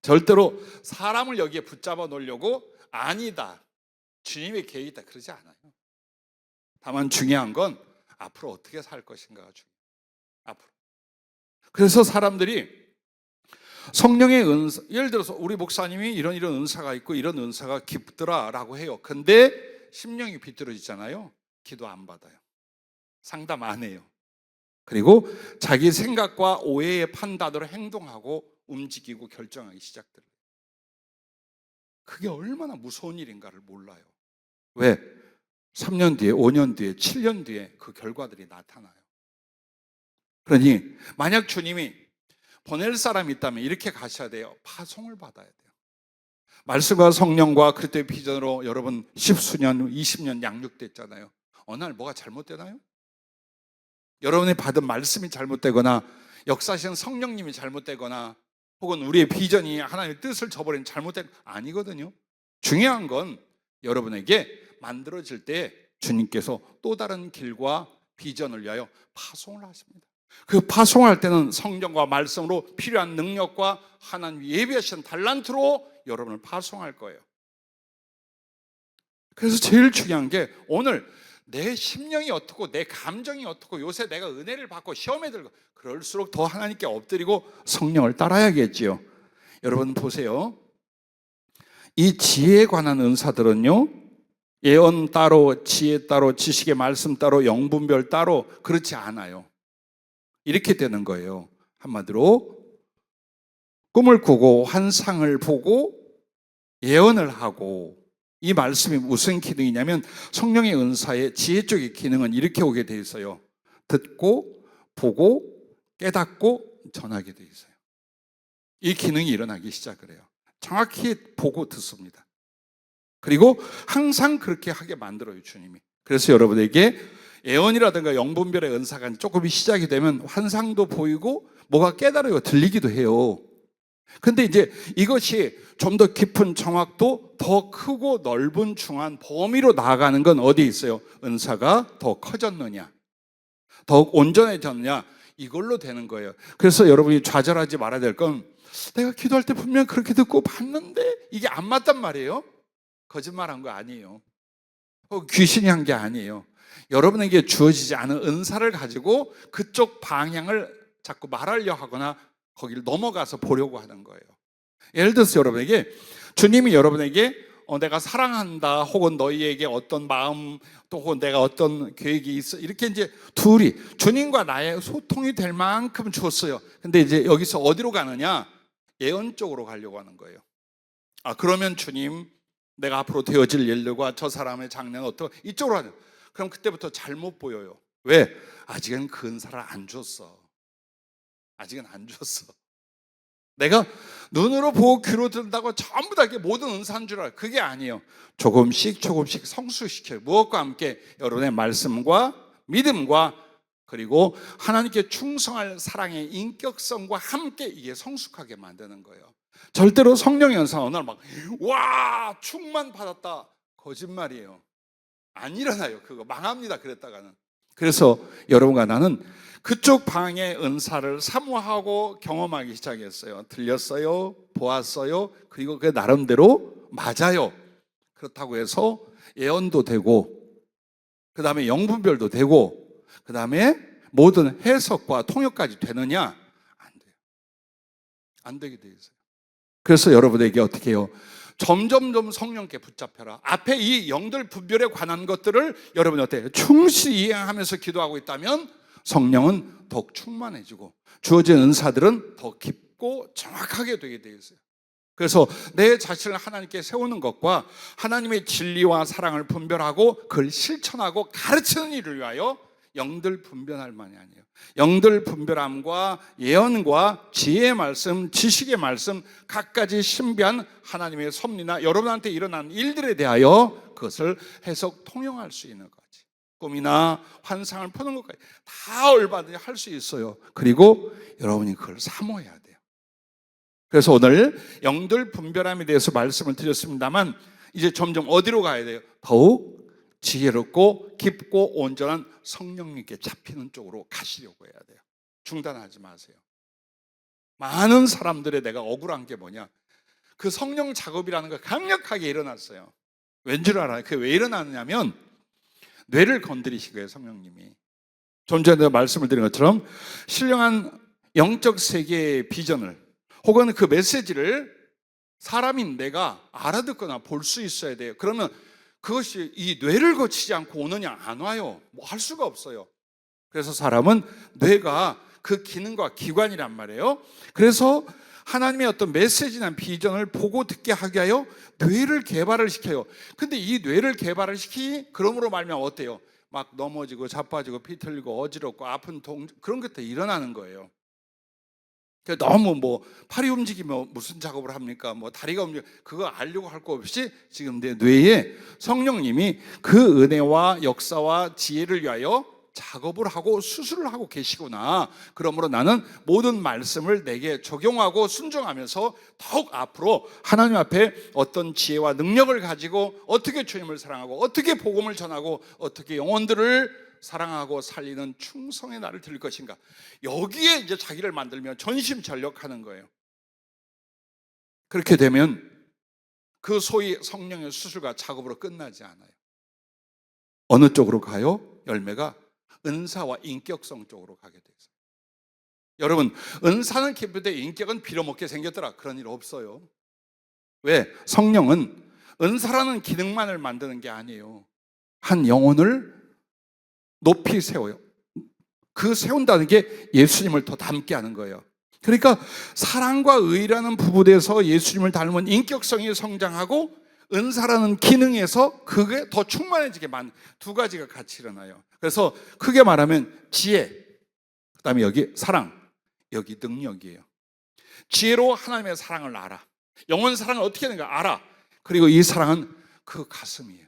절대로 사람을 여기에 붙잡아 놓으려고 아니다, 주님의 계획이 있다 그러지 않아요. 다만 중요한 건 앞으로 어떻게 살 것인가가 중요해요. 앞으로. 그래서 사람들이 성령의 은사, 예를 들어서 우리 목사님이 이런 은사가 있고 이런 은사가 깊더라라고 해요. 근데 심령이 비뚤어지잖아요. 기도 안 받아요. 상담 안 해요. 그리고 자기 생각과 오해의 판단으로 행동하고 움직이고 결정하기 시작돼요. 그게 얼마나 무서운 일인가를 몰라요. 왜? 3년 뒤에, 5년 뒤에, 7년 뒤에 그 결과들이 나타나요. 그러니 만약 주님이 보낼 사람이 있다면 이렇게 가셔야 돼요. 파송을 받아야 돼요. 말씀과 성령과 그리스도의 비전으로 여러분 10수년, 20년 양육됐잖아요. 어느 날 뭐가 잘못되나요? 여러분이 받은 말씀이 잘못되거나 역사하시는 성령님이 잘못되거나 혹은 우리의 비전이 하나님의 뜻을 저버린 잘못된 아니거든요. 중요한 건 여러분에게 만들어질 때 주님께서 또 다른 길과 비전을 위하여 파송을 하십니다. 그 파송할 때는 성령과 말씀으로 필요한 능력과 하나님이 예비하신 달란트로 여러분을 파송할 거예요. 그래서 제일 중요한 게 오늘 내 심령이 어떻고 내 감정이 어떻고 요새 내가 은혜를 받고 시험에 들고 그럴수록 더 하나님께 엎드리고 성령을 따라야겠지요. 여러분 보세요. 이 지혜에 관한 은사들은요, 예언 따로, 지혜 따로, 지식의 말씀 따로, 영분별 따로 그렇지 않아요. 이렇게 되는 거예요. 한마디로 꿈을 꾸고 환상을 보고 예언을 하고, 이 말씀이 무슨 기능이냐면 성령의 은사의 지혜 쪽의 기능은 이렇게 오게 돼 있어요. 듣고 보고 깨닫고 전하게 돼 있어요. 이 기능이 일어나기 시작을 해요. 정확히 보고 듣습니다. 그리고 항상 그렇게 하게 만들어요, 주님이. 그래서 여러분에게 예언이라든가 영분별의 은사가 조금 시작이 되면 환상도 보이고 뭐가 깨달아요. 들리기도 해요. 근데 이제 이것이 좀 더 깊은 정확도 더 크고 넓은 중한 범위로 나아가는 건 어디에 있어요? 은사가 더 커졌느냐, 더욱 온전해졌느냐, 이걸로 되는 거예요. 그래서 여러분이 좌절하지 말아야 될 건 내가 기도할 때 분명 그렇게 듣고 봤는데 이게 안 맞단 말이에요. 거짓말한 거 아니에요. 귀신이 한 게 아니에요. 여러분에게 주어지지 않은 은사를 가지고 그쪽 방향을 자꾸 말하려 하거나 거기를 넘어가서 보려고 하는 거예요. 예를 들어서 여러분에게 주님이 여러분에게 내가 사랑한다 혹은 너희에게 어떤 마음 또 혹은 내가 어떤 계획이 있어 이렇게 이제 둘이 주님과 나의 소통이 될 만큼 주었어요. 근데 이제 여기서 어디로 가느냐? 예언 쪽으로 가려고 하는 거예요. 그러면 주님 내가 앞으로 되어질 일들과 저 사람의 장래는 어떻게 이쪽으로 하냐? 그럼 그때부터 잘못 보여요. 왜? 아직은 그 은사를 안 줬어. 아직은 안 줬어. 내가 눈으로 보고 귀로 듣는다고 전부 다 이게 모든 은사인 줄 알아요. 그게 아니에요. 조금씩 성숙시켜요. 무엇과 함께? 여러분의 말씀과 믿음과 그리고 하나님께 충성할 사랑의 인격성과 함께 이게 성숙하게 만드는 거예요. 절대로 성령의 은사 어느 날 막 와 충만 받았다 거짓말이에요. 안 일어나요. 그거 망합니다. 그랬다가는. 그래서 여러분과 나는 그쪽 방의 은사를 사모하고 경험하기 시작했어요. 들렸어요, 보았어요. 그리고 그게 나름대로 맞아요. 그렇다고 해서 예언도 되고 그 다음에 영분별도 되고 그 다음에 모든 해석과 통역까지 되느냐? 안 돼요. 안 되게 돼 있어요. 그래서 여러분에게 어떻게 해요? 점점점 성령께 붙잡혀라. 앞에 이 영들 분별에 관한 것들을 여러분이 어때요? 충실히 이행하면서 기도하고 있다면 성령은 더욱 충만해지고 주어진 은사들은 더 깊고 정확하게 되게 되어 있어요. 그래서 내 자신을 하나님께 세우는 것과 하나님의 진리와 사랑을 분별하고 그걸 실천하고 가르치는 일을 위하여 영들 분별할 만이 아니에요. 영들 분별함과 예언과 지혜의 말씀, 지식의 말씀, 각가지 신비한 하나님의 섭리나 여러분한테 일어난 일들에 대하여 그것을 해석 통용할 수 있는 거지. 꿈이나 환상을 푸는 것까지 다 얼마든지 할 수 있어요. 그리고 여러분이 그걸 사모해야 돼요. 그래서 오늘 영들 분별함에 대해서 말씀을 드렸습니다만 이제 점점 어디로 가야 돼요? 더욱 지혜롭고 깊고 온전한 성령님께 잡히는 쪽으로 가시려고 해야 돼요. 중단하지 마세요. 많은 사람들의 내가 억울한 게 뭐냐? 그 성령 작업이라는 거 강력하게 일어났어요. 왠 줄 알아요? 그게 왜 일어났냐면 뇌를 건드리신 거예요, 성령님이. 좀 전에 말씀을 드린 것처럼 신령한 영적 세계의 비전을 혹은 그 메시지를 사람인 내가 알아듣거나 볼 수 있어야 돼요. 그러면 그것이 이 뇌를 거치지 않고 오느냐? 안 와요. 뭐 할 수가 없어요. 그래서 사람은 뇌가 그 기능과 기관이란 말이에요. 그래서 하나님의 어떤 메시지나 비전을 보고 듣게 하게 하여 뇌를 개발을 시켜요. 근데 이 뇌를 개발을 그러므로 말미암아 어때요? 막 넘어지고 자빠지고 피 틀리고 어지럽고 아픈 그런 것들이 일어나는 거예요. 너무 뭐 팔이 움직이면 무슨 작업을 합니까? 뭐 다리가 움직여 그거 알려고 할 거 없이 지금 내 뇌에 성령님이 그 은혜와 역사와 지혜를 위하여 작업을 하고 수술을 하고 계시구나. 그러므로 나는 모든 말씀을 내게 적용하고 순종하면서 더욱 앞으로 하나님 앞에 어떤 지혜와 능력을 가지고 어떻게 주님을 사랑하고 어떻게 복음을 전하고 어떻게 영혼들을 사랑하고 살리는 충성의 날을 드릴 것인가. 여기에 이제 자기를 만들면 전심전력하는 거예요. 그렇게 되면 그 소위 성령의 수술과 작업으로 끝나지 않아요. 어느 쪽으로 가요? 열매가 은사와 인격성 쪽으로 가게 돼 있어요. 여러분, 은사는 기쁜데 인격은 빌어먹게 생겼더라. 그런 일 없어요. 왜? 성령은 은사라는 기능만을 만드는 게 아니에요. 한 영혼을 높이 세워요. 그 세운다는 게 예수님을 더 닮게 하는 거예요. 그러니까 사랑과 의라는 부분에서 예수님을 닮은 인격성이 성장하고 은사라는 기능에서 그게 더 충만해지게 두 가지가 같이 일어나요. 그래서 크게 말하면 지혜, 그 다음에 여기 사랑, 여기 능력이에요. 지혜로 하나님의 사랑을 알아. 영혼 사랑을 어떻게 하는가 알아. 그리고 이 사랑은 그 가슴이에요.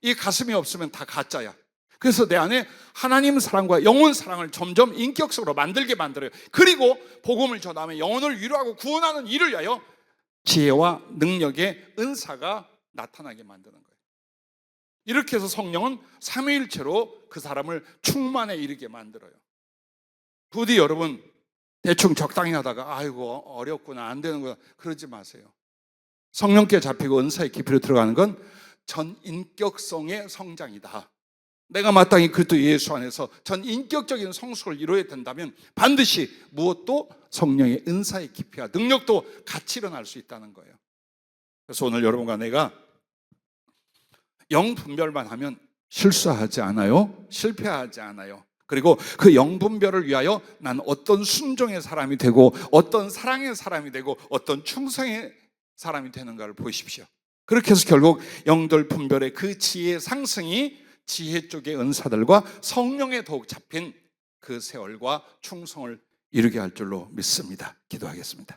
이 가슴이 없으면 다 가짜야. 그래서 내 안에 하나님 사랑과 영혼 사랑을 점점 인격적으로 만들게 만들어요. 그리고 복음을 전하며 영혼을 위로하고 구원하는 일을 위하여 지혜와 능력의 은사가 나타나게 만드는 거예요. 이렇게 해서 성령은 삼위일체로 그 사람을 충만에 이르게 만들어요. 부디 여러분 대충 적당히 하다가 아이고 어렵구나 안 되는구나 그러지 마세요. 성령께 잡히고 은사의 깊이로 들어가는 건 전인격성의 성장이다. 내가 마땅히 그리스도 예수 안에서 전인격적인 성숙을 이루어야 된다면 반드시 무엇도 성령의 은사의 깊이와 능력도 같이 일어날 수 있다는 거예요. 그래서 오늘 여러분과 내가 영 분별만 하면 실수하지 않아요. 실패하지 않아요. 그리고 그 영 분별을 위하여 난 어떤 순종의 사람이 되고 어떤 사랑의 사람이 되고 어떤 충성의 사람이 되는가를 보십시오. 그렇게 해서 결국 영들 분별의 그 지혜의 상승이 지혜 쪽의 은사들과 성령에 더욱 잡힌 그 세월과 충성을 이루게 할 줄로 믿습니다. 기도하겠습니다.